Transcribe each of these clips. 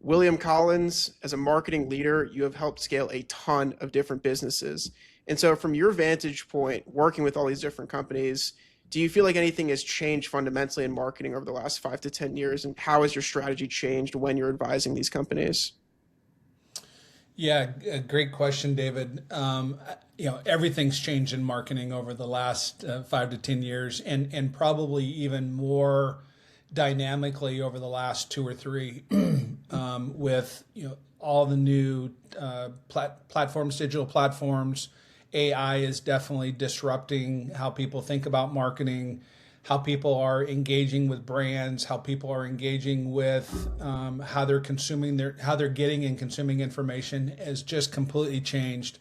William Collins, as a marketing leader, you have helped scale a ton of different businesses. And so, from your vantage point, working with all these different companies, do you feel like anything has changed fundamentally in marketing over the last 5 to 10 years? And how has your strategy changed when you're advising these companies? Yeah, a great question, David. Everything's changed in marketing over the last 5 to 10 years, and probably even more dynamically over the last two or three, with all the new platforms, digital platforms. AI is definitely disrupting how people think about marketing, how people are engaging with brands, how people are engaging with how they're consuming how they're getting and consuming information has just completely changed.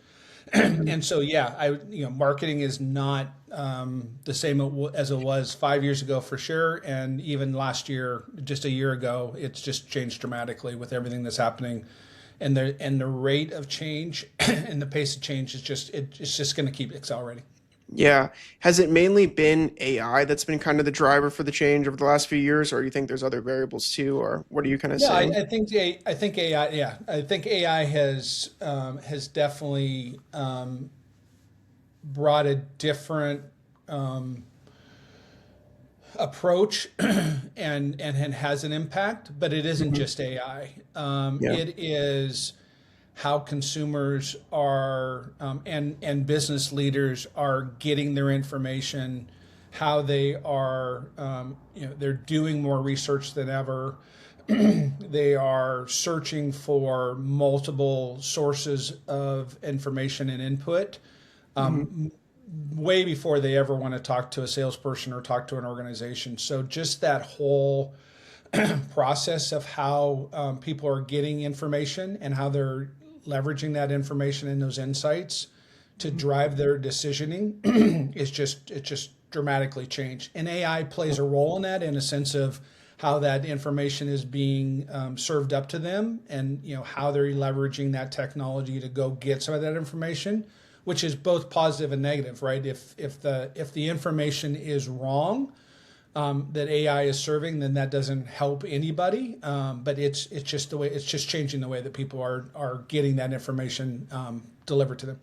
And so, yeah, marketing is not the same as it was 5 years ago for sure, and even last year, just a year ago, it's just changed dramatically with everything that's happening, and the rate of change and the pace of change it's just going to keep accelerating. Yeah. Has it mainly been AI that's been kind of the driver for the change over the last few years, or do you think there's other variables too, or what are you kind of Yeah, seeing? I think AI. Yeah, I think AI has definitely brought a different um, approach and has an impact, but it isn't Hmm. just AI. Yeah. It is how consumers are and business leaders are getting their information, how they are they're doing more research than ever. They are searching for multiple sources of information and input Hmm. way before they ever want to talk to a salesperson or talk to an organization. So just that whole process of how people are getting information and how they're leveraging that information and those insights to drive their decisioning it's just dramatically changed. And AI plays a role in that, in a sense of how that information is being served up to them, and how they're leveraging that technology to go get some of that information, which is both positive and negative, right? If the information is wrong, that AI is serving, then that doesn't help anybody. But it's just changing the way that people are getting that information delivered to them.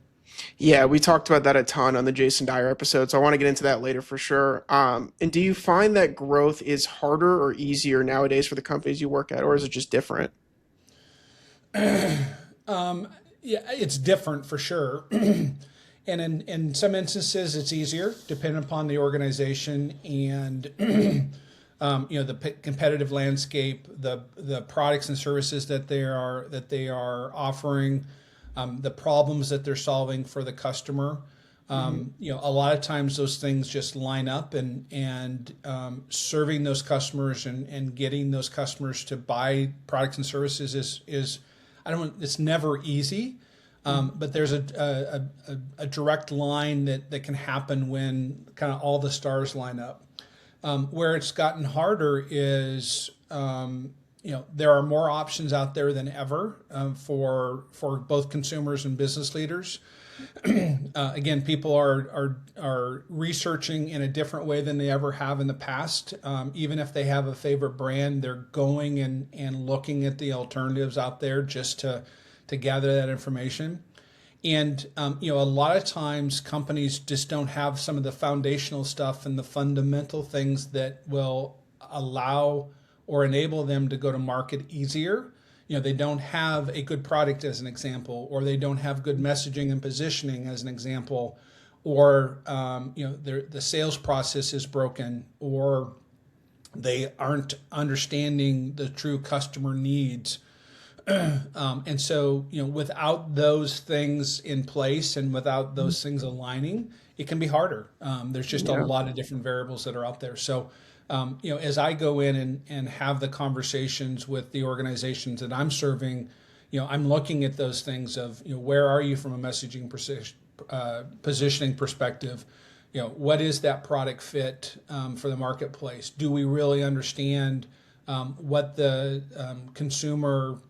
Yeah, we talked about that a ton on the Jason Dyer episode, so I want to get into that later for sure. And do you find that growth is harder or easier nowadays for the companies you work at, or is it just different? Yeah, it's different for sure. And in some instances, it's easier depending upon the organization and the competitive landscape, the products and services that they are offering, the problems that they're solving for the customer. Hmm. A lot of times those things just line up, and serving those customers and getting those customers to buy products and services is I don't it's never easy. But there's a direct line that can happen when kind of all the stars line up. Where it's gotten harder is there are more options out there than ever for both consumers and business leaders. Again, people are researching in a different way than they ever have in the past. Even if they have a favorite brand, they're going and looking at the alternatives out there just to gather that information. And a lot of times companies just don't have some of the foundational stuff and the fundamental things that will allow or enable them to go to market easier. They don't have a good product as an example, or they don't have good messaging and positioning as an example, or the sales process is broken, or they aren't understanding the true customer needs. And so, without those things in place and without those things aligning, it can be harder. There's just a Yeah. lot of different variables that are out there. So, as I go in and have the conversations with the organizations that I'm serving, I'm looking at those things of, where are you from a messaging positioning perspective? What is that product fit for the marketplace? Do we really understand what the consumer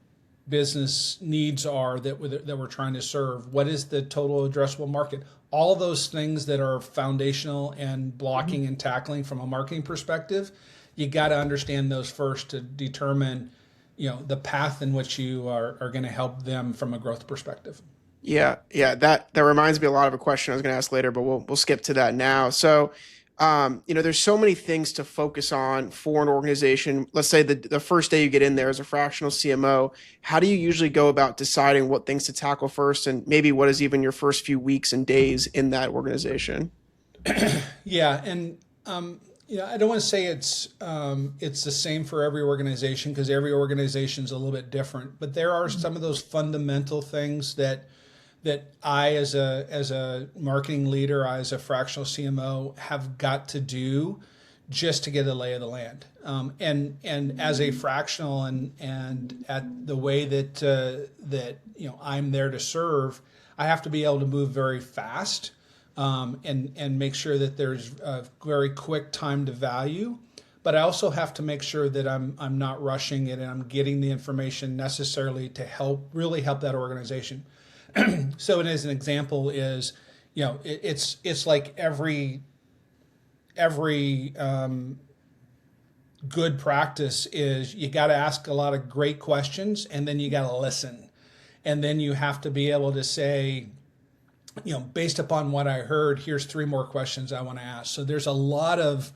business needs are that we're trying to serve? What is the total addressable market? All those things that are foundational and blocking and tackling from a marketing perspective, you got to understand those first to determine the path in which you are going to help them from a growth perspective. Yeah. That reminds me a lot of a question I was going to ask later, but we'll skip to that now. So, there's so many things to focus on for an organization. Let's say the first day you get in there as a fractional CMO, how do you usually go about deciding what things to tackle first, and maybe what is even your first few weeks and days in that organization? Yeah, and I don't want to say it's the same for every organization because every organization is a little bit different. But there are some of those fundamental things that I, as a marketing leader, I as a fractional CMO, have got to do just to get a lay of the land. And as a fractional and at the way that I'm there to serve, I have to be able to move very fast, and make sure that there's a very quick time to value. But I also have to make sure that I'm not rushing it and I'm getting the information necessarily to really help that organization. So, and as an example is, it's like every good practice is you got to ask a lot of great questions and then you got to listen, and then you have to be able to say, based upon what I heard, here's 3 more questions I want to ask. So there's a lot of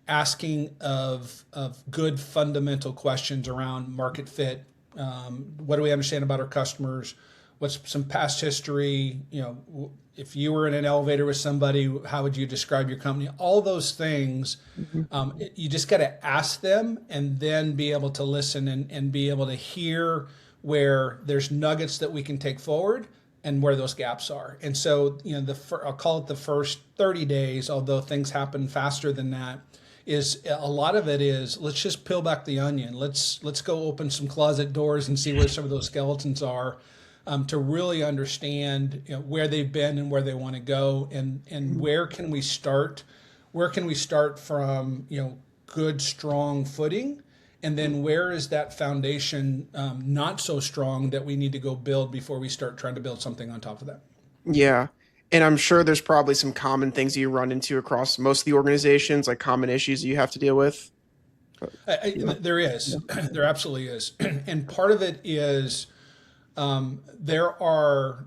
asking of good fundamental questions around market fit. What do we understand about our customers? What's some past history? If you were in an elevator with somebody, how would you describe your company? All those things, you just got to ask them and then be able to listen and be able to hear where there's nuggets that we can take forward and where those gaps are. And so, I'll call it the first 30 days, although things happen faster than that, is a lot of it is let's just peel back the onion. Let's go open some closet doors and see where some of those skeletons are, to really understand where they've been and where they want to go, and where can we start? Where can we start from good, strong footing? And then where is that foundation not so strong that we need to go build before we start trying to build something on top of that? Yeah. And I'm sure there's probably some common things you run into across most of the organizations, like common issues that you have to deal with. There is. There absolutely is. And part of it is there are,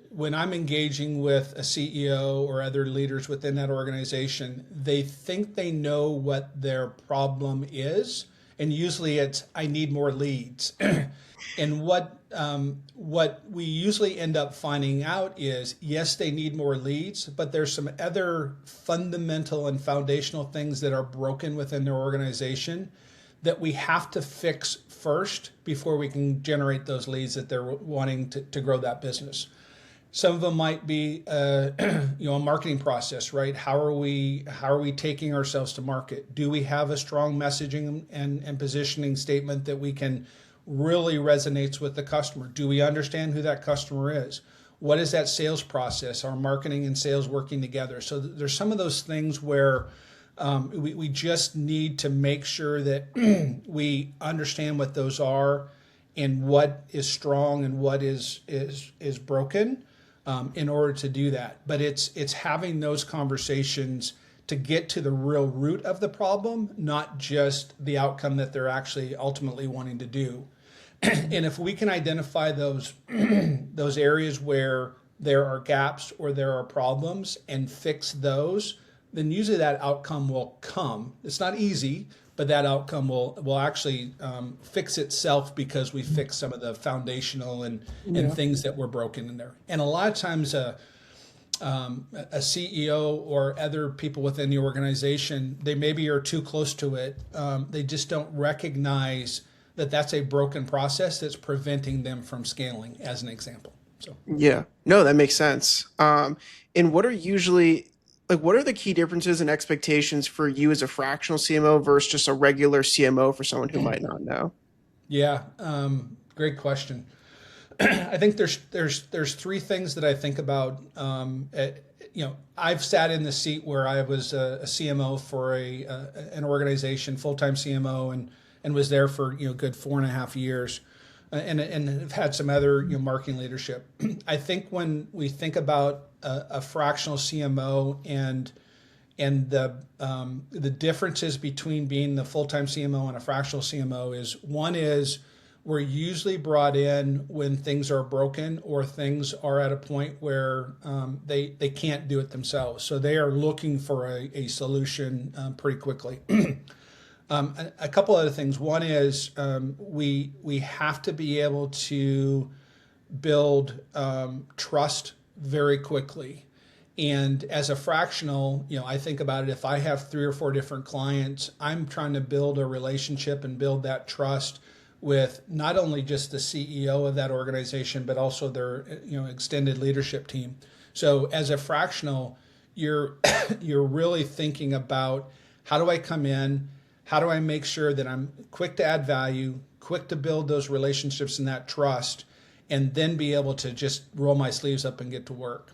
when I'm engaging with a CEO or other leaders within that organization, they think they know what their problem is, and usually it's I need more leads. And what we usually end up finding out is yes, they need more leads, but there's some other fundamental and foundational things that are broken within their organization that we have to fix first before we can generate those leads that they're wanting to grow that business. Some of them might be, a marketing process, right? How are we taking ourselves to market? Do we have a strong messaging and positioning statement that we can really resonates with the customer? Do we understand who that customer is? What is that sales process? Are marketing and sales working together? So there's some of those things where we just need to make sure that we understand what those are and what is strong and what is broken, in order to do that. But it's having those conversations to get to the real root of the problem, not just the outcome that they're actually ultimately wanting to do. And if we can identify those those areas where there are gaps or there are problems and fix those, then usually that outcome will come. It's not easy, but that outcome will actually fix itself because we fix some of the foundational and things that were broken in there. And a lot of times a CEO or other people within the organization, they maybe are too close to it. They just don't recognize that that's a broken process that's preventing them from scaling, as an example. So Yeah, no, that makes sense. And what are usually what are the key differences and expectations for you as a fractional CMO versus just a regular CMO for someone who might not know? yeah, great question. I think there's 3 things that I think about. I've sat in the seat where I was a CMO for an organization, full-time CMO, and was there for good 4.5 years, and have had some other marketing leadership. I think when we think about a fractional CMO and And the differences between being the full-time CMO and a fractional CMO is, one is we're usually brought in when things are broken or things are at a point where they can't do it themselves. So they are looking for a solution pretty quickly. A couple other things. One is we have to be able to build trust very quickly. And as a fractional, I think about it, if I have 3 or 4 different clients, I'm trying to build a relationship and build that trust with not only just the CEO of that organization, but also their extended leadership team. So as a fractional, you're really thinking about, how do I come in? How do I make sure that I'm quick to add value, quick to build those relationships and that trust, and then be able to just roll my sleeves up and get to work.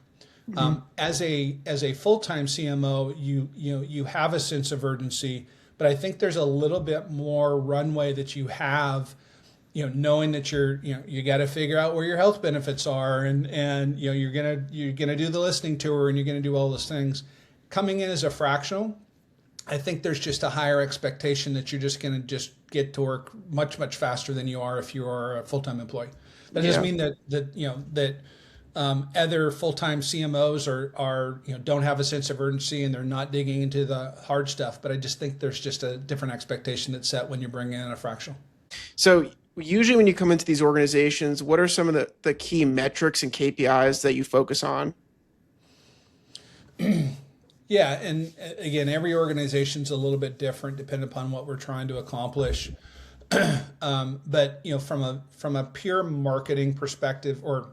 As a full-time CMO, you have a sense of urgency, but I think there's a little bit more runway that you have, knowing that you got to figure out where your health benefits are, and you're gonna do the listening tour, and you're gonna do all those things. Coming in as a fractional, I think there's just a higher expectation that you're just gonna get to work much, much faster than you are if you are a full-time employee. That doesn't mean that other full-time CMOs are don't have a sense of urgency and they're not digging into the hard stuff. But I just think there's just a different expectation that's set when you bring in a fractional. So usually when you come into these organizations, what are some of the key metrics and KPIs that you focus on? Yeah, and again, every organization's a little bit different depending upon what we're trying to accomplish. But from a pure marketing perspective, or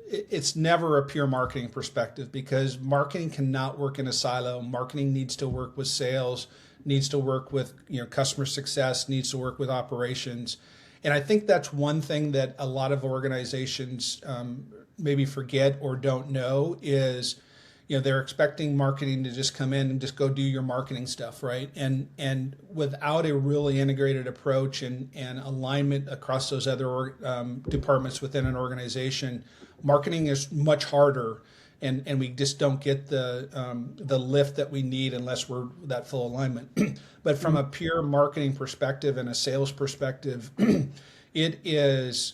it's never a pure marketing perspective, because marketing cannot work in a silo. Marketing needs to work with sales, needs to work with customer success, needs to work with operations. And I think that's one thing that a lot of organizations maybe forget or don't know is, they're expecting marketing to just come in and just go do your marketing stuff, right? And without a really integrated approach and alignment across those other departments within an organization, marketing is much harder, and we just don't get the lift that we need unless we're that full alignment. But from a pure marketing perspective and a sales perspective, it is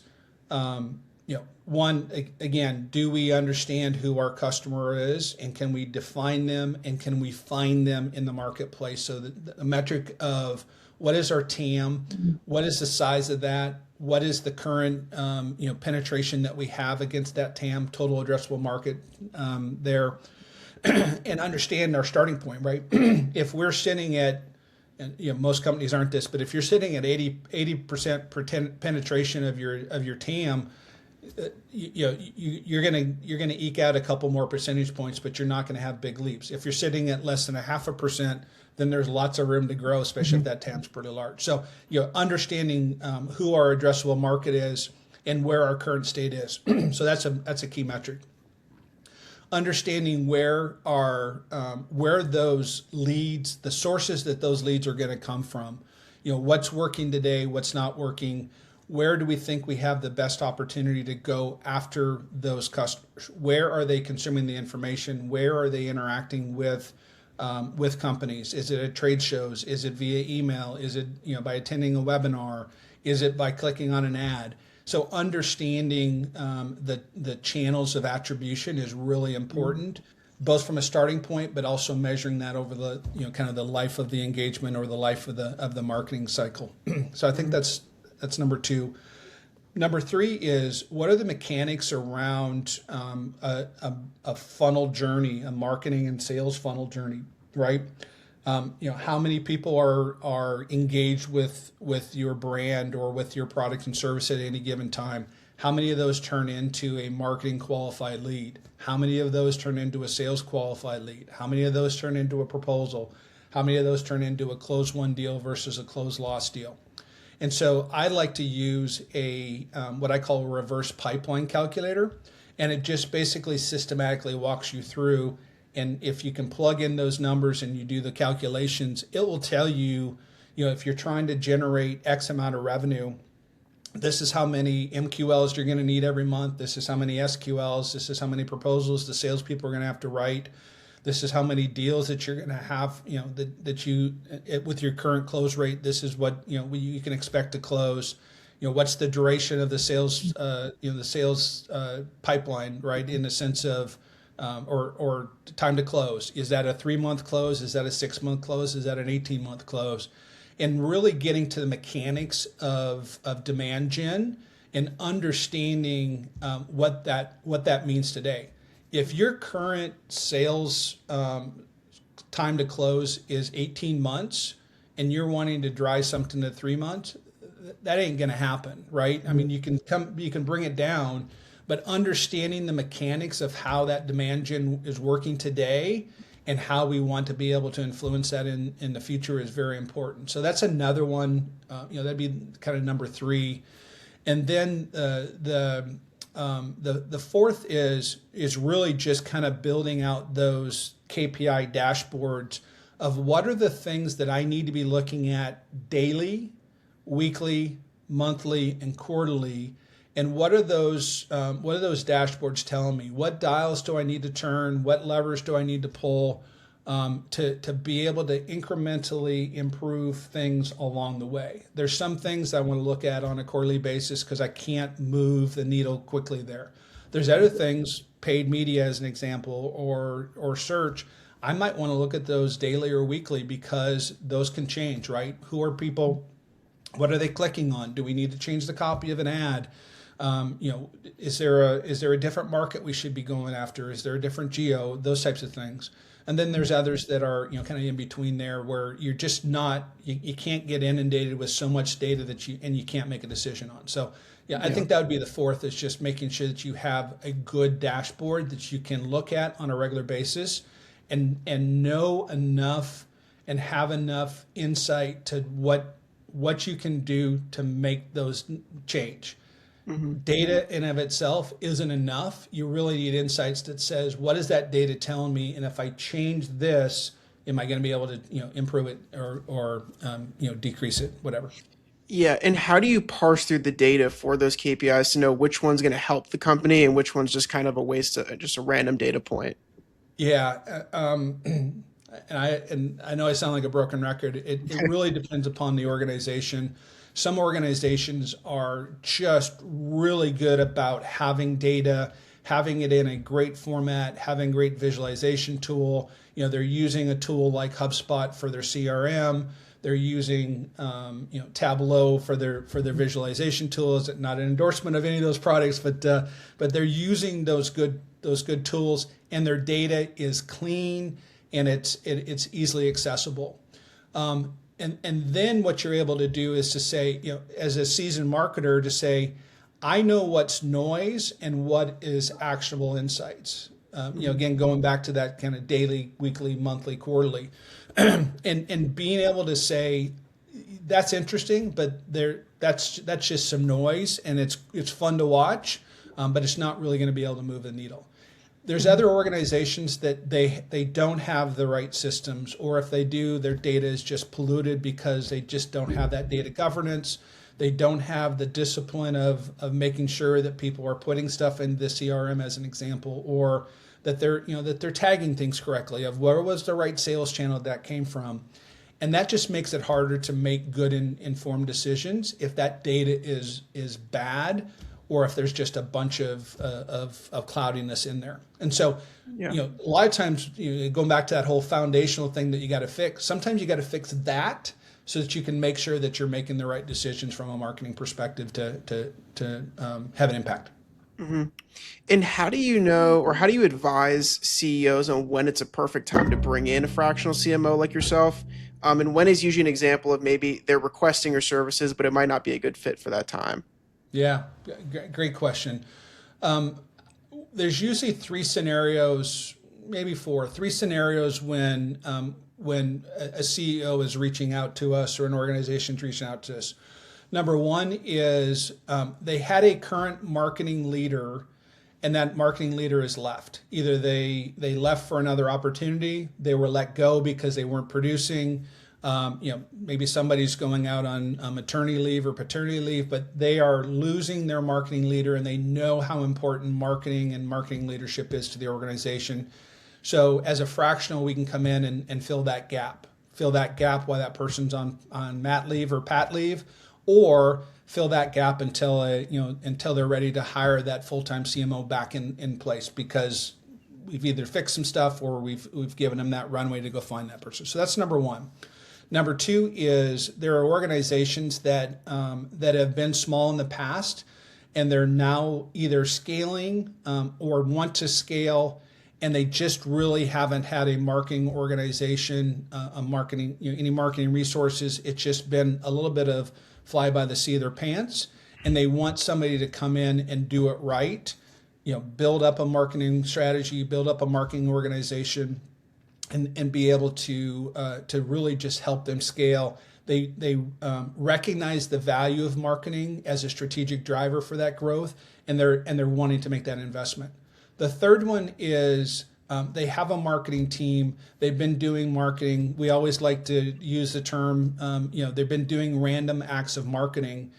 one, again, do we understand who our customer is, and can we define them, and can we find them in the marketplace? So the metric of what is our TAM, what is the size of that, what is the current penetration that we have against that TAM, total addressable market there, and understand our starting point, right? If we're sitting at, and most companies aren't this, but if you're sitting at 80% penetration of your TAM, you're gonna eke out a couple more percentage points, but you're not gonna have big leaps. If you're sitting at less than 0.5%, then there's lots of room to grow, especially if that TAM's pretty large. So understanding who our addressable market is and where our current state is. So that's a key metric. Understanding where those leads, the sources that those leads are going to come from. What's working today, what's not working. Where do we think we have the best opportunity to go after those customers? Where are they consuming the information? Where are they interacting with companies? Is it at trade shows? Is it via email? Is it by attending a webinar? Is it by clicking on an ad? So understanding the channels of attribution is really important, both from a starting point, but also measuring that over the kind of the life of the engagement or the life of the marketing cycle. So I think that's number 2. Number 3 is, what are the mechanics around a funnel journey, a marketing and sales funnel journey, right? How many people are engaged with your brand or with your product and service at any given time? How many of those turn into a marketing qualified lead? How many of those turn into a sales qualified lead? How many of those turn into a proposal? How many of those turn into a close won deal versus a close loss deal? And so I like to use what I call a reverse pipeline calculator, and it just basically systematically walks you through. And if you can plug in those numbers and you do the calculations, it will tell you, if you're trying to generate X amount of revenue, this is how many MQLs you're going to need every month. This is how many SQLs. This is how many proposals the salespeople are going to have to write. This is how many deals that you're going to have, that you, with your current close rate, this is what, you can expect to close. What's the duration of the sales, pipeline, right? In the sense of, or time to close. Is that a 3-month close? Is that a 6-month close? Is that an 18-month close? And really getting to the mechanics of demand gen and understanding what that means today. If your current sales time to close is 18 months and you're wanting to drive something to 3 months, that ain't going to happen, right? I mean, you can bring it down, but understanding the mechanics of how that demand gen is working today and how we want to be able to influence that in the future is very important. So that's another one. That'd be kind of number 3. And then the fourth is really just kind of building out those KPI dashboards of what are the things that I need to be looking at daily, weekly, monthly, and quarterly, and what are those dashboards telling me? What dials do I need to turn? What levers do I need to pull to be able to incrementally improve things along the way? There's some things I want to look at on a quarterly basis because I can't move the needle quickly there. There's other things, paid media as an example, or search. I might want to look at those daily or weekly because those can change, right? Who are people? What are they clicking on? Do we need to change the copy of an ad? Is there a different market we should be going after? Is there a different geo? Those types of things. And then there's others that are, kind of in between there where you're just not, you can't get inundated with so much data that you can't make a decision on. So I think that would be the fourth, is just making sure that you have a good dashboard that you can look at on a regular basis and know enough and have enough insight to what you can do to make those change. Mm-hmm. Data in of itself isn't enough. You really need insights that says, what is that data telling me? And if I change this, am I going to be able to, improve it or decrease it, whatever. Yeah. And how do you parse through the data for those KPIs to know which one's going to help the company and which one's just kind of a waste of just a random data point? Yeah. And I know I sound like a broken record. It really depends upon the organization. Some organizations are just really good about having data, having it in a great format, having great visualization tool. They're using a tool like HubSpot for their CRM. They're using Tableau for their visualization tools. Not an endorsement of any of those products, but they're using those good tools, and their data is clean and it's easily accessible. And then what you're able to do is to say, as a seasoned marketer, to say, I know what's noise and what is actionable insights. Again, going back to that kind of daily, weekly, monthly, quarterly, and being able to say, that's interesting, but that's just some noise, and it's fun to watch, but it's not really going to be able to move the needle. There's other organizations that they don't have the right systems, or if they do, their data is just polluted because they just don't have that data governance. They don't have the discipline of making sure that people are putting stuff in the CRM, as an example, or that they're tagging things correctly, of where was the right sales channel that came from. And that just makes it harder to make good and informed decisions if that data is bad, or if there's just a bunch of cloudiness in there. And so, a lot of times, going back to that whole foundational thing that you got to fix, sometimes you got to fix that so that you can make sure that you're making the right decisions from a marketing perspective to have an impact. Mm-hmm. And how do you know, or how do you advise CEOs on when it's a perfect time to bring in a fractional CMO like yourself? And when is usually an example of maybe they're requesting your services, but it might not be a good fit for that time? Yeah, great question. There's usually 3 scenarios, maybe 4, 3 scenarios when a CEO is reaching out to us or an organization's reaching out to us. Number 1 is they had a current marketing leader, and that marketing leader is left. Either they left for another opportunity, they were let go because they weren't producing. Maybe somebody's going out on maternity leave or paternity leave, but they are losing their marketing leader, and they know how important marketing and marketing leadership is to the organization. So as a fractional, we can come in and fill that gap. Fill that gap while that person's on mat leave or pat leave, or fill that gap until until they're ready to hire that full-time CMO back in place, because we've either fixed some stuff or we've given them that runway to go find that person. So that's number one. Number two is there are organizations that that have been small in the past, and they're now either scaling or want to scale, and they just really haven't had a marketing organization, any marketing resources. It's just been a little bit of fly by the seat of their pants, and they want somebody to come in and do it right. Build up a marketing strategy, build up a marketing organization, and be able to really just help them scale. They recognize the value of marketing as a strategic driver for that growth, and they're wanting to make that investment. The third one is they have a marketing team. They've been doing marketing. We always like to use the term, they've been doing random acts of marketing,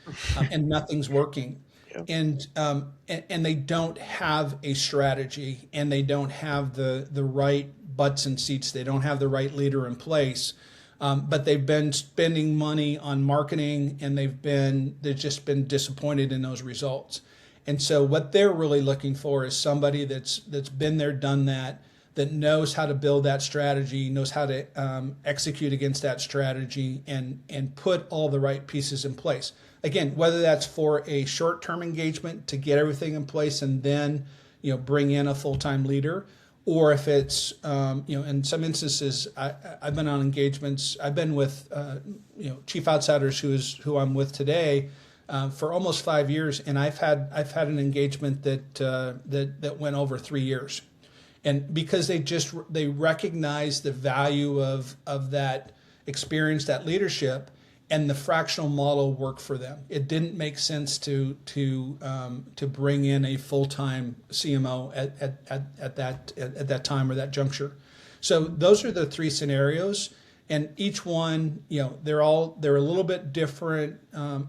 and nothing's working. Yeah. And they don't have a strategy, and they don't have the right butts and seats. They don't have the right leader in place. But they've been spending money on marketing, and they've just been disappointed in those results. And so what they're really looking for is somebody that's been there, done that knows how to build that strategy, knows how to execute against that strategy, and put all the right pieces in place. Again, whether that's for a short-term engagement to get everything in place and then bring in a full-time leader, or if it's in some instances, I've been on engagements. I've been with Chief Outsiders, who I'm with today, for almost 5 years, and I've had an engagement that went over 3 years, and because they recognize the value of that experience, that leadership, and the fractional model worked for them. It didn't make sense to bring in a full-time CMO at that time or that juncture. So those are the three scenarios, and each one, they're a little bit different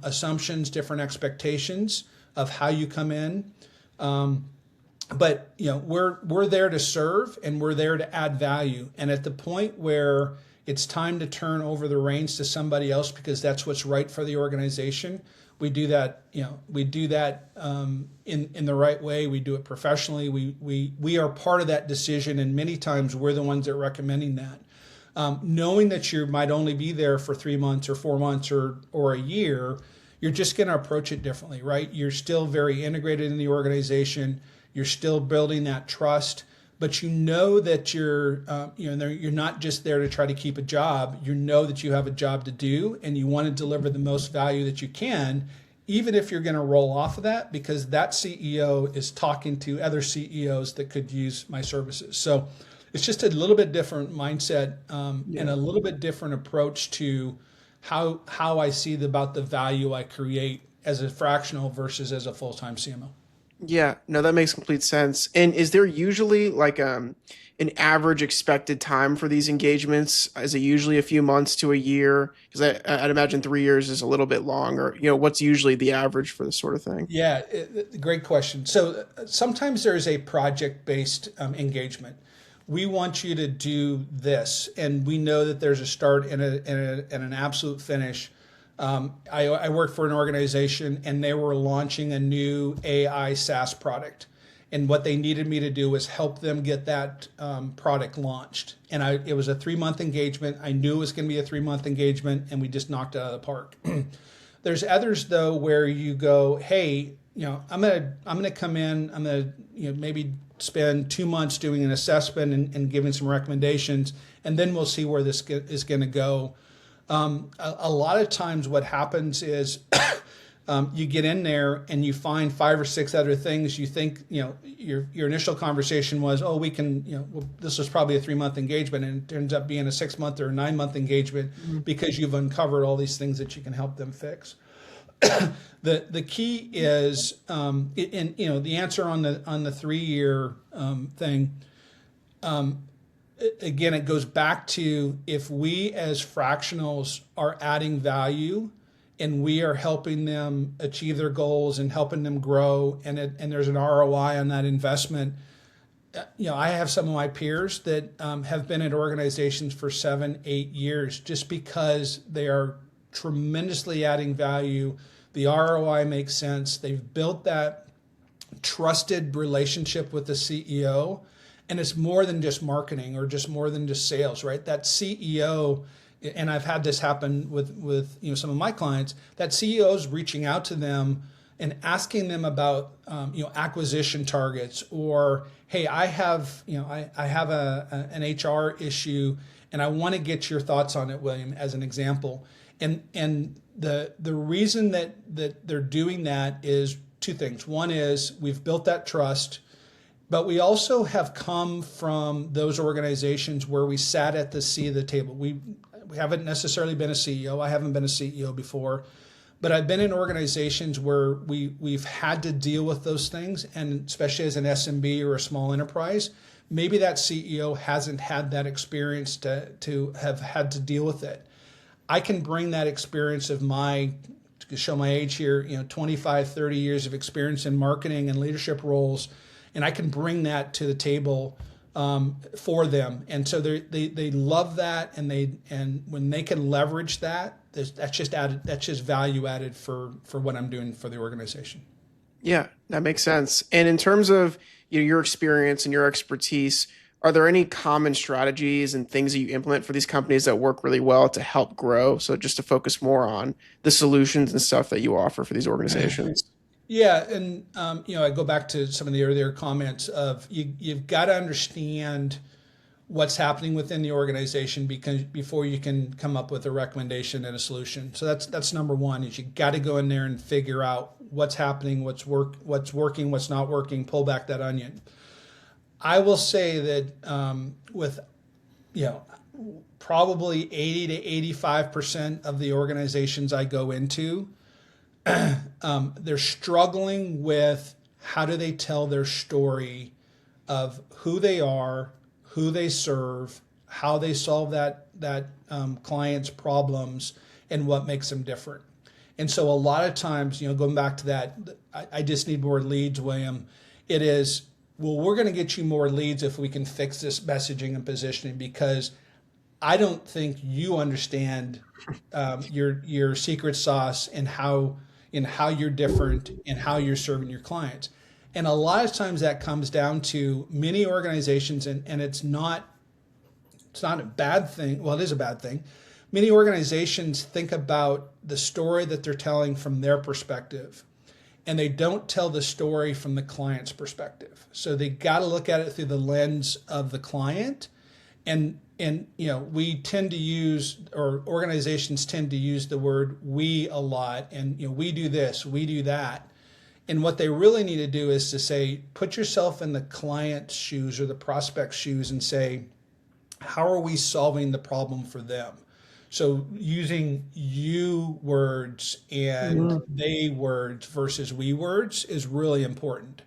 assumptions, different expectations of how you come in. But we're there to serve, and we're there to add value. And at the point where it's time to turn over the reins to somebody else because that's what's right for the organization, we do that. We do that in the right way. We do it professionally. We are part of that decision, and many times we're the ones that are recommending that. Knowing that you might only be there for 3 months or 4 months or a year, you're just going to approach it differently, right? You're still very integrated in the organization. You're still building that trust. But that you're not just there to try to keep a job. You know that you have a job to do, and you want to deliver the most value that you can, even if you're going to roll off of that, because that CEO is talking to other CEOs that could use my services. So it's just a little bit different mindset and a little bit different approach to how I see about the value I create as a fractional versus as a full-time CMO. Yeah, no, that makes complete sense. And is there usually like an average expected time for these engagements? Is it usually a few months to a year? Because I'd imagine 3 years is a little bit long. Or what's usually the average for this sort of thing? Yeah, great question. So sometimes there's a project-based engagement. We want you to do this, and we know that there's a start and an absolute finish. I worked for an organization, and they were launching a new AI SaaS product. And what they needed me to do was help them get that product launched. And it was a 3-month engagement. I knew it was going to be a 3-month engagement, and we just knocked it out of the park. There's others, though, where you go, hey, I'm gonna come in. I'm gonna maybe spend 2 months doing an assessment and giving some recommendations, and then we'll see where this is going to go. A lot of times what happens is you get in there and you find 5 or 6 other things. You think, your initial conversation was, oh, we can, this was probably a 3-month engagement, and it turns up being a 6-month or a 9-month engagement because you've uncovered all these things that you can help them fix. The key is, the answer on the 3-year thing. Again, it goes back to if we as fractionals are adding value and we are helping them achieve their goals and helping them grow, and there's an ROI on that investment, I have some of my peers that have been at organizations for 7, 8 years just because they are tremendously adding value. The ROI makes sense. They've built that trusted relationship with the CEO, and it's more than just marketing or just more than just sales, right? That CEO, and I've had this happen with some of my clients, that CEO is reaching out to them and asking them about acquisition targets, or hey, I have an HR issue and I want to get your thoughts on it, William, as an example. And the reason that they're doing that is two things. One is we've built that trust, but we also have come from those organizations where we sat at the seat of the table. We haven't necessarily been a CEO. I haven't been a CEO before, but I've been in organizations where we've had to deal with those things, and especially as an SMB or a small enterprise, maybe that CEO hasn't had that experience to have had to deal with it. I can bring that experience of to show my age here, 25, 30 years of experience in marketing and leadership roles, and I can bring that to the table for them. And so they love that, and when they can leverage that, that's just value added for what I'm doing for the organization. Yeah, that makes sense. And in terms of your experience and your expertise, are there any common strategies and things that you implement for these companies that work really well to help grow? So just to focus more on the solutions and stuff that you offer for these organizations. Yeah, and I go back to some of the earlier comments of you've got to understand what's happening within the organization before you can come up with a recommendation and a solution. So that's number one, is you got to go in there and figure out what's happening, what's working, what's not working, pull back that onion. I will say that with probably 80 to 85% of the organizations I go into, they're struggling with how do they tell their story of who they are, who they serve, how they solve that client's problems, and what makes them different. And so a lot of times, going back to that, I just need more leads, William. It is, well, we're going to get you more leads if we can fix this messaging and positioning, because I don't think you understand your secret sauce and how you're different and how you're serving your clients. And a lot of times that comes down to many organizations, and it's not a bad thing. Well, it is a bad thing. Many organizations think about the story that they're telling from their perspective, and they don't tell the story from the client's perspective. So they got to look at it through the lens of the client. And we tend to use, or organizations tend to use the word we a lot, and we do this, we do that. And what they really need to do is to say, put yourself in the client's shoes or the prospect's shoes and say, how are we solving the problem for them? So using you words and they words versus we words is really important.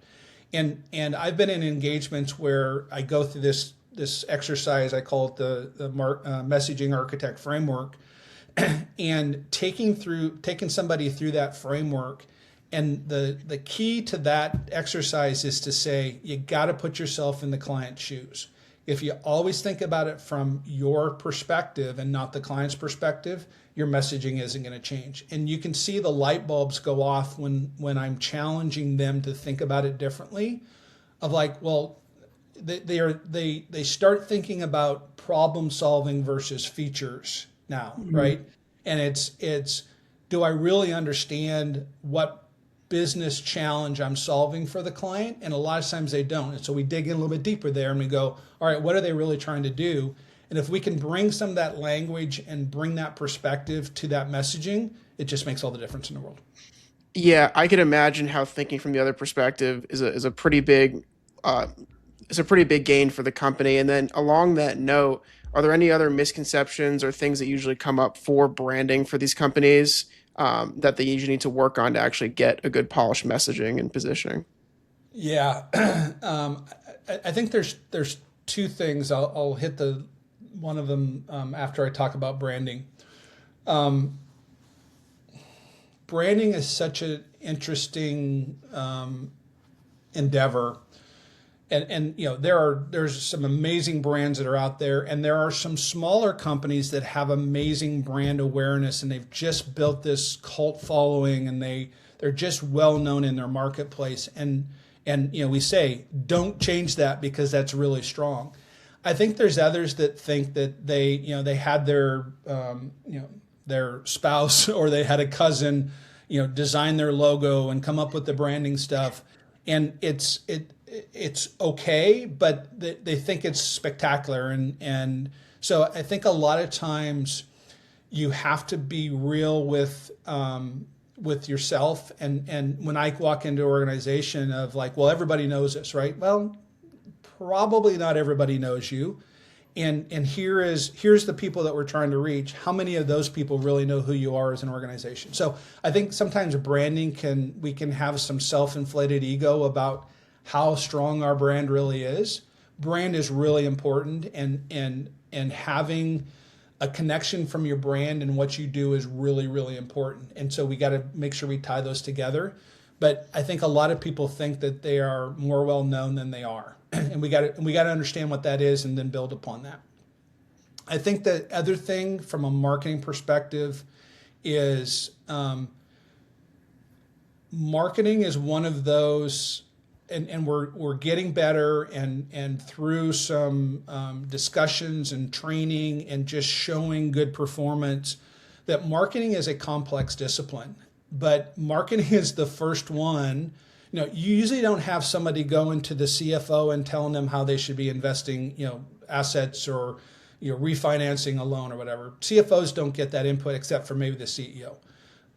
And I've been in engagements where I go through this exercise, I call it the messaging architect framework, and taking somebody through that framework. And the key to that exercise is to say, you got to put yourself in the client's shoes. If you always think about it from your perspective and not the client's perspective, your messaging isn't going to change. And you can see the light bulbs go off when I'm challenging them to think about it differently, of like, well, they start thinking about problem solving versus features now, right? And it's do I really understand what business challenge I'm solving for the client? And a lot of times they don't. And so we dig in a little bit deeper there and we go, all right, what are they really trying to do? And if we can bring some of that language and bring that perspective to that messaging, it just makes all the difference in the world. Yeah, I could imagine how thinking from the other perspective is a pretty big gain for the company. And then along that note, are there any other misconceptions or things that usually come up for branding for these companies that they usually need to work on to actually get a good polished messaging and positioning? Yeah, I think there's two things. I'll hit one of them after I talk about branding. Branding is such an interesting endeavor. and there's some amazing brands that are out there, and there are some smaller companies that have amazing brand awareness, and they've just built this cult following, and they're just well known in their marketplace. And we say don't change that because that's really strong. I think there's others that think that they had their spouse or they had a cousin design their logo and come up with the branding stuff, and it's okay, but they think it's spectacular, and so I think a lot of times you have to be real with yourself, and when I walk into an organization of like, well, everybody knows this, right? Well, probably not everybody knows you. And here's the people that we're trying to reach. How many of those people really know who you are as an organization? So I think sometimes branding we can have some self-inflated ego about how strong our brand really is. Brand is really important, and having a connection from your brand and what you do is really, really important. And so we got to make sure we tie those together. But I think a lot of people think that they are more well known than they are. And we got to understand what that is and then build upon that. I think the other thing from a marketing perspective is marketing is one of those, and we're getting better, and through some discussions and training and just showing good performance, that marketing is a complex discipline. But marketing is the first one. You usually don't have somebody going to the CFO and telling them how they should be investing, assets or, refinancing a loan or whatever. CFOs don't get that input except for maybe the CEO.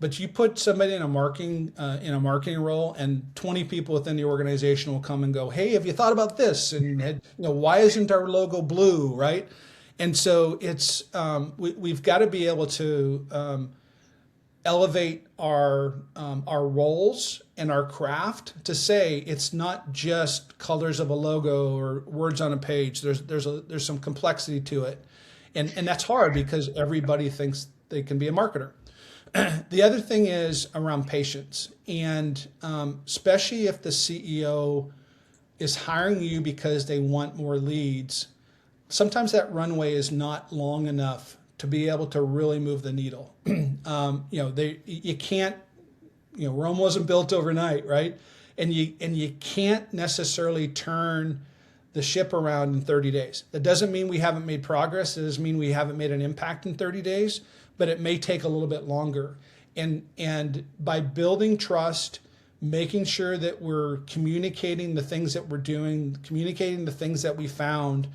But you put somebody in a marketing role, and 20 people within the organization will come and go, "Hey, have you thought about this? And why isn't our logo blue?" Right? And so it's we've got to be able to elevate our roles and our craft to say it's not just colors of a logo or words on a page. There's some complexity to it, and that's hard because everybody thinks they can be a marketer. The other thing is around patience, and especially if the CEO is hiring you because they want more leads, sometimes that runway is not long enough to be able to really move the needle. You can't, Rome wasn't built overnight, right? And you can't necessarily turn the ship around in 30 days. That doesn't mean we haven't made progress. It doesn't mean we haven't made an impact in 30 days, but it may take a little bit longer. And by building trust, making sure that we're communicating the things that we're doing, communicating the things that we found,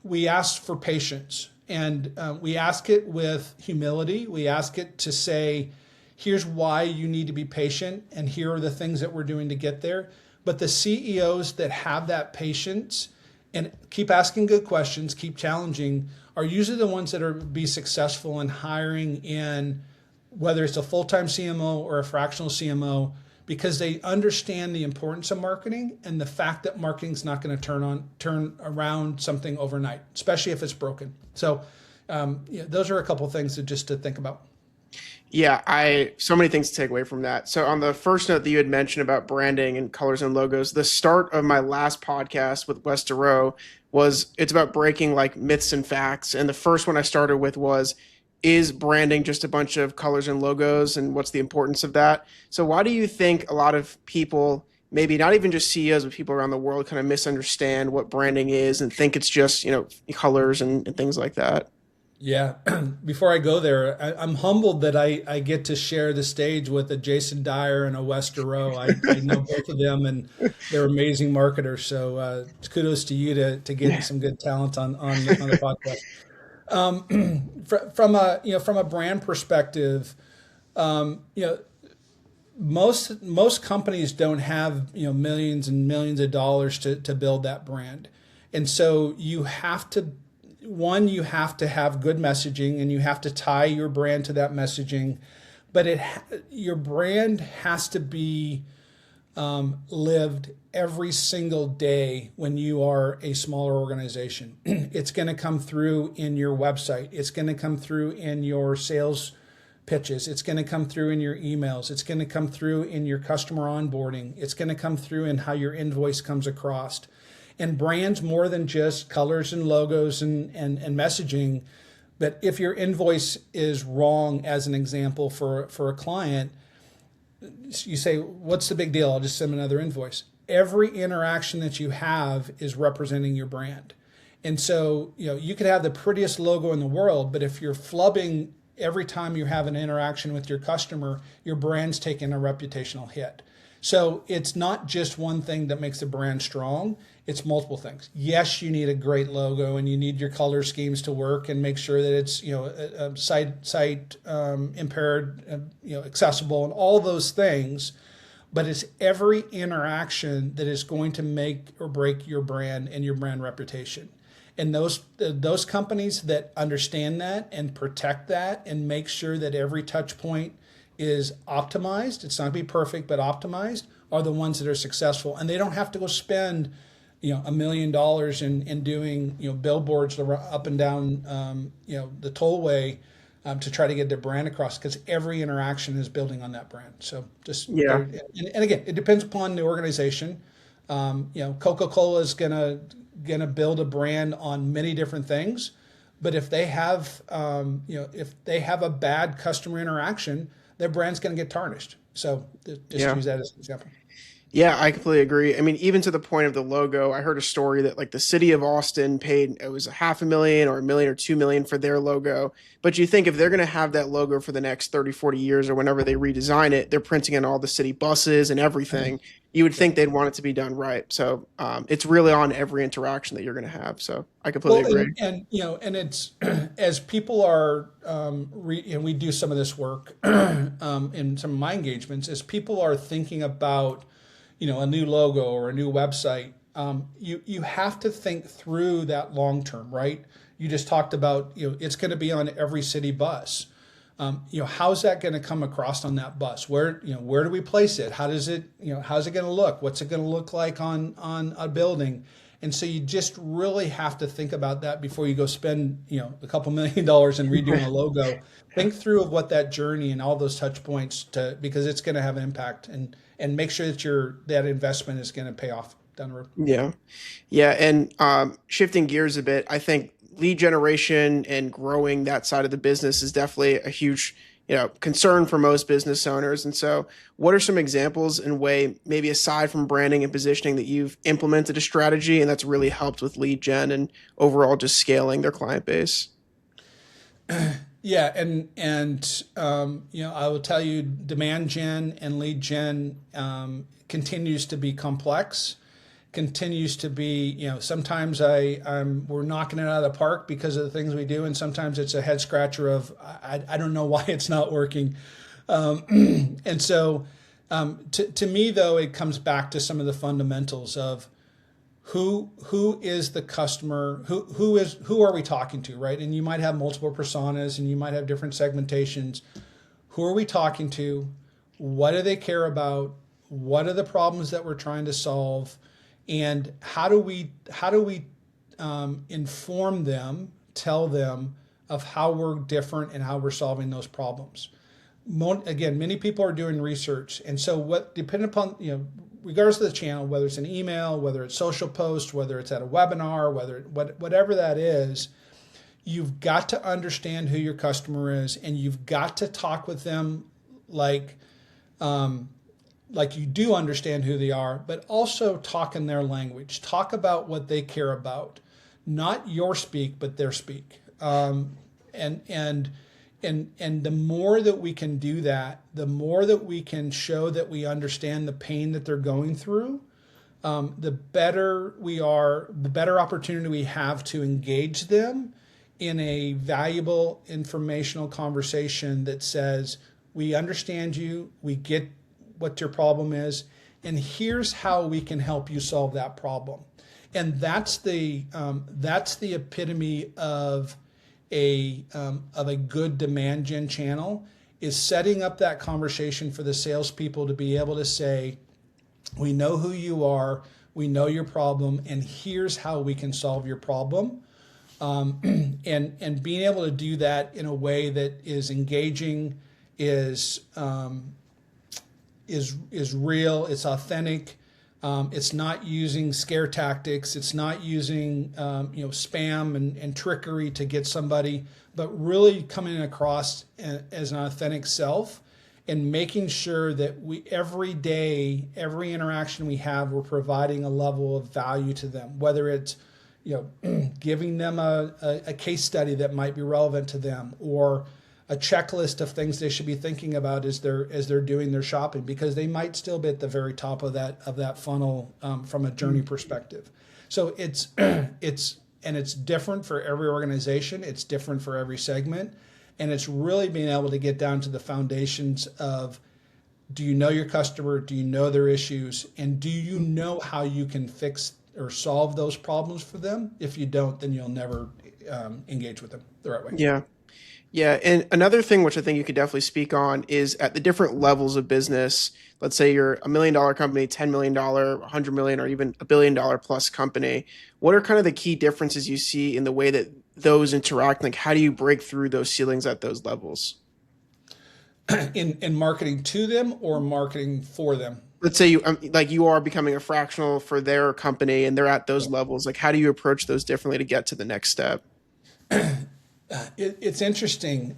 we ask for patience. And we ask it with humility. We ask it to say, here's why you need to be patient, and here are the things that we're doing to get there. But the CEOs that have that patience and keep asking good questions, keep challenging, are usually the ones that are be successful in hiring in, whether it's a full-time CMO or a fractional CMO, because they understand the importance of marketing and the fact that marketing is not going to turn around something overnight, especially if it's broken. So those are a couple of things to think about. Yeah, so many things to take away from that. So on the first note that you had mentioned about branding and colors and logos, the start of my last podcast with Wes DeRoe it's about breaking like myths and facts. And the first one I started with was, is branding just a bunch of colors and logos, and what's the importance of that? So why do you think a lot of people, maybe not even just CEOs, but people around the world, kind of misunderstand what branding is and think it's just, colors and things like that? Yeah. Before I go there, I'm humbled that I get to share the stage with a Jason Dyer and a Wes DeRoe. I know both of them, and they're amazing marketers. So kudos to you to getting some good talent on the podcast. From a brand perspective, most companies don't have millions and millions of dollars to build that brand, and so you have to have good messaging, and you have to tie your brand to that messaging, but your brand has to be lived every single day when you are a smaller organization. It's going to come through in your website. It's going to come through in your sales pitches. It's going to come through in your emails. It's going to come through in your customer onboarding. It's going to come through in how your invoice comes across. And brands, more than just colors and logos and messaging, but if your invoice is wrong, as an example, for a client, you say, what's the big deal? I'll just send another invoice. Every interaction that you have is representing your brand. And so, you could have the prettiest logo in the world, but if you're flubbing every time you have an interaction with your customer, your brand's taking a reputational hit. So it's not just one thing that makes a brand strong, it's multiple things. Yes, you need a great logo and you need your color schemes to work and make sure that it's, sight impaired, accessible and all those things. But it's every interaction that is going to make or break your brand and your brand reputation. And those companies that understand that and protect that and make sure that every touch point is optimized, it's not going to be perfect, but optimized, are the ones that are successful. And they don't have to go spend $1 million in doing billboards up and down the tollway to try to get their brand across, because every interaction is building on that brand. So just and again, it depends upon the organization. Coca-Cola is gonna build a brand on many different things, but if they have a bad customer interaction, their brand's gonna get tarnished. So just use that as an example. Yeah, I completely agree. I mean, even to the point of the logo, I heard a story that like the city of Austin paid, it was $500,000 or $1 million or $2 million for their logo. But you think if they're going to have that logo for the next 30, 40 years or whenever they redesign it, they're printing in all the city buses and everything. You would think they'd want it to be done right. So it's really on every interaction that you're going to have. So I completely agree. And it's as people are, we do some of this work in some of my engagements, as people are thinking about a new logo or a new website, you have to think through that long term, right? You just talked about, it's going to be on every city bus. How's that going to come across on that bus? Where do we place it? How's it going to look? What's it going to look like on a building? And so you just really have to think about that before you go spend, a couple $1 million in redoing a logo. Think through of what that journey and all those touch points because it's going to have an impact, and make sure that that investment is going to pay off down the road. Yeah. And shifting gears a bit, I think lead generation and growing that side of the business is definitely a huge concern for most business owners. And so what are some examples in way, maybe aside from branding and positioning, that you've implemented a strategy and that's really helped with lead gen and overall just scaling their client base? Yeah, and I will tell you, demand gen and lead gen continues to be complex. Continues to be, sometimes we're knocking it out of the park because of the things we do, and sometimes it's a head scratcher of I don't know why it's not working. And so, to me though, it comes back to some of the fundamentals of who is the customer, who are we talking to, right? And you might have multiple personas and you might have different segmentations. Who are we talking to? What do they care about? What are the problems that we're trying to solve? And how do we inform them, tell them of how we're different and how we're solving those problems? Again, many people are doing research, and so depending upon regardless of the channel, whether it's an email, whether it's social post, whether it's at a webinar, whatever that is, you've got to understand who your customer is, and you've got to talk with them like you do understand who they are, but also talk in their language. Talk about what they care about, not your speak, but their speak. And the more that we can do that, the more that we can show that we understand the pain that they're going through, the better we are, the better opportunity we have to engage them in a valuable informational conversation that says, we understand you, we get what your problem is, and here's how we can help you solve that problem. And that's the epitome of a good demand gen channel, is setting up that conversation for the salespeople to be able to say, we know who you are, we know your problem, and here's how we can solve your problem. And being able to do that in a way that is engaging is real. It's authentic. It's not using scare tactics. It's not using spam and trickery to get somebody, but really coming across as an authentic self and making sure that we every day, every interaction we have, we're providing a level of value to them, whether it's giving them a case study that might be relevant to them, or a checklist of things they should be thinking about as they're doing their shopping, because they might still be at the very top of that funnel from a journey perspective. So it's different for every organization. It's different for every segment, and it's really being able to get down to the foundations of: do you know your customer? Do you know their issues? And do you know how you can fix or solve those problems for them? If you don't, then you'll never engage with them the right way. Yeah. Yeah, and another thing which I think you could definitely speak on is at the different levels of business. Let's say you're $1 million company, $10 million, $100 million, or even $1 billion plus company. What are kind of the key differences you see in the way that those interact? Like, how do you break through those ceilings at those levels? In marketing to them or marketing for them? Let's say you are becoming a fractional for their company and they're at those levels. Like, how do you approach those differently to get to the next step? It's interesting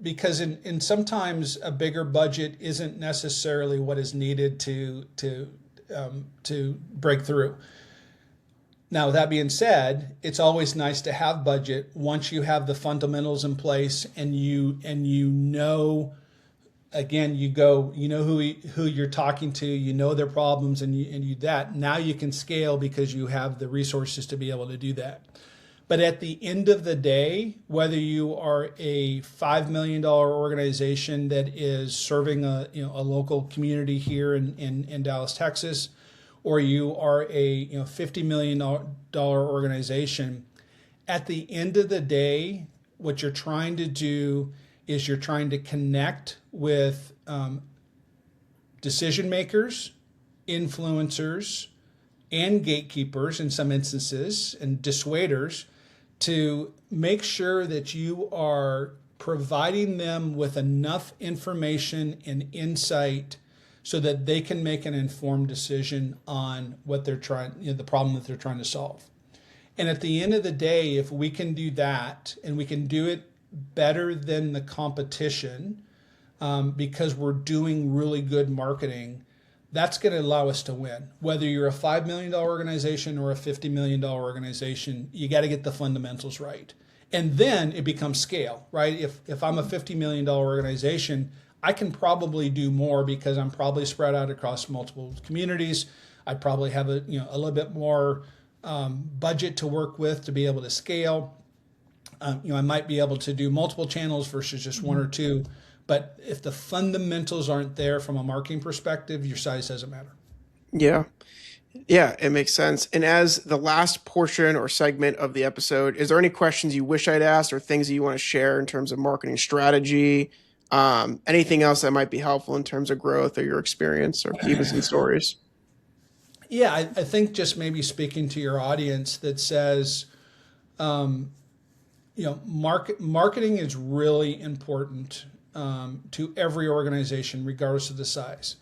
because in sometimes a bigger budget isn't necessarily what is needed to break through. Now, that being said, it's always nice to have budget once you have the fundamentals in place, and again, you know who you're talking to, you know their problems, and you that now you can scale because you have the resources to be able to do that. But at the end of the day, whether you are a $5 million organization that is serving a local community here in Dallas, Texas, or you are a $50 million organization, at the end of the day, what you're trying to do is you're trying to connect with decision makers, influencers, and gatekeepers in some instances, and dissuaders, to make sure that you are providing them with enough information and insight so that they can make an informed decision on what they're trying, the problem that they're trying to solve. And at the end of the day, if we can do that, and we can do it better than the competition, because we're doing really good marketing, that's going to allow us to win. Whether you're a $5 million organization or a $50 million organization, you got to get the fundamentals right. And then it becomes scale, right? If I'm a $50 million organization, I can probably do more because I'm probably spread out across multiple communities. I probably have a little bit more budget to work with to be able to scale. I might be able to do multiple channels versus just one or two. But if the fundamentals aren't there from a marketing perspective, your size doesn't matter. Yeah. Yeah, it makes sense. And as the last portion or segment of the episode, is there any questions you wish I'd asked or things that you want to share in terms of marketing strategy? Anything else that might be helpful in terms of growth or your experience, or even some stories? Yeah, I think just maybe speaking to your audience that says, marketing is really important to every organization, regardless of the size.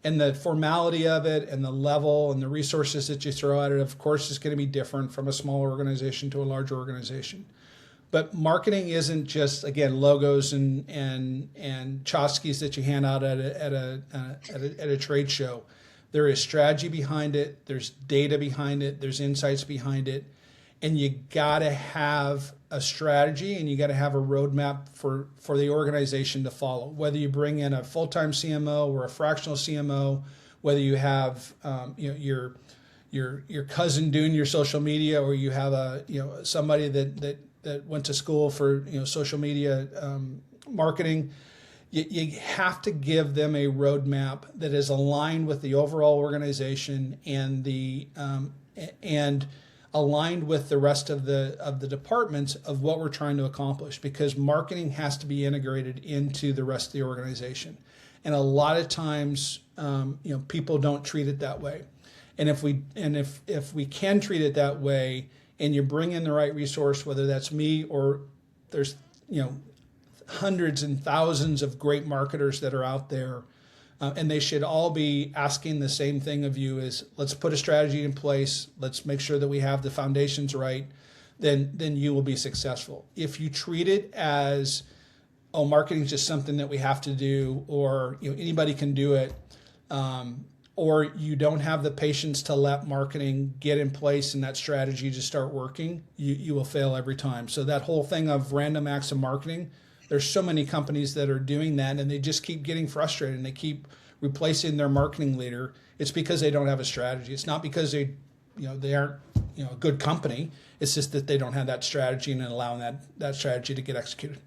And the formality of it and the level and the resources that you throw at it, of course, is going to be different from a smaller organization to a larger organization. But marketing isn't just, again, logos and tchotchkes that you hand out at a trade show. There is strategy behind it. There's data behind it. There's insights behind it. And you got to have a strategy, and you got to have a roadmap for the organization to follow. Whether you bring in a full-time CMO or a fractional CMO, whether you have your cousin doing your social media, or you have somebody that went to school for social media marketing, you have to give them a roadmap that is aligned with the overall organization and aligned with the rest of the departments of what we're trying to accomplish, because marketing has to be integrated into the rest of the organization. And a lot of times, people don't treat it that way. And if we can treat it that way, and you bring in the right resource, whether that's me or there's hundreds and thousands of great marketers that are out there, and they should all be asking the same thing of you: is let's put a strategy in place. Let's make sure that we have the foundations right. Then you will be successful. If you treat it as, oh, marketing is just something that we have to do, or anybody can do it, or you don't have the patience to let marketing get in place and that strategy to start working, you will fail every time. So that whole thing of random acts of marketing, there's so many companies that are doing that, and they just keep getting frustrated and they keep replacing their marketing leader. It's because they don't have a strategy. It's not because they aren't a good company. It's just that they don't have that strategy and allowing that strategy to get executed.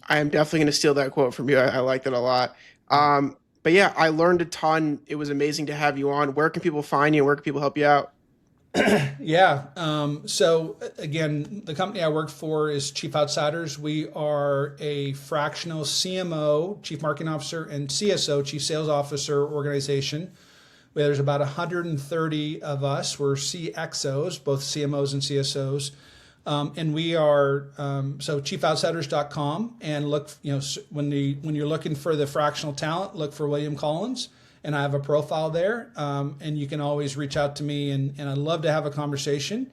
I am definitely going to steal that quote from you. I like that a lot. But yeah, I learned a ton. It was amazing to have you on. Where can people find you? Where can people help you out? Yeah. So again, the company I work for is Chief Outsiders. We are a fractional CMO, Chief Marketing Officer, and CSO, Chief Sales Officer organization. There's about 130 of us. We're CXOs, both CMOs and CSOs. And we are, so chiefoutsiders.com, and look, when you're looking for the fractional talent, look for William Collins, and I have a profile there. And you can always reach out to me, and I'd love to have a conversation.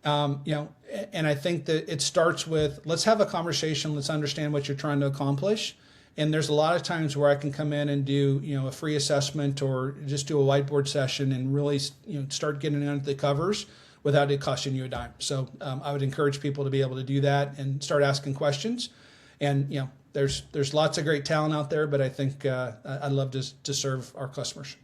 And I think that it starts with, let's have a conversation. Let's understand what you're trying to accomplish. And there's a lot of times where I can come in and do, a free assessment or just do a whiteboard session and really, start getting under the covers without it costing you a dime. So I would encourage people to be able to do that and start asking questions. And, there's lots of great talent out there, but I think I'd love to serve our customers.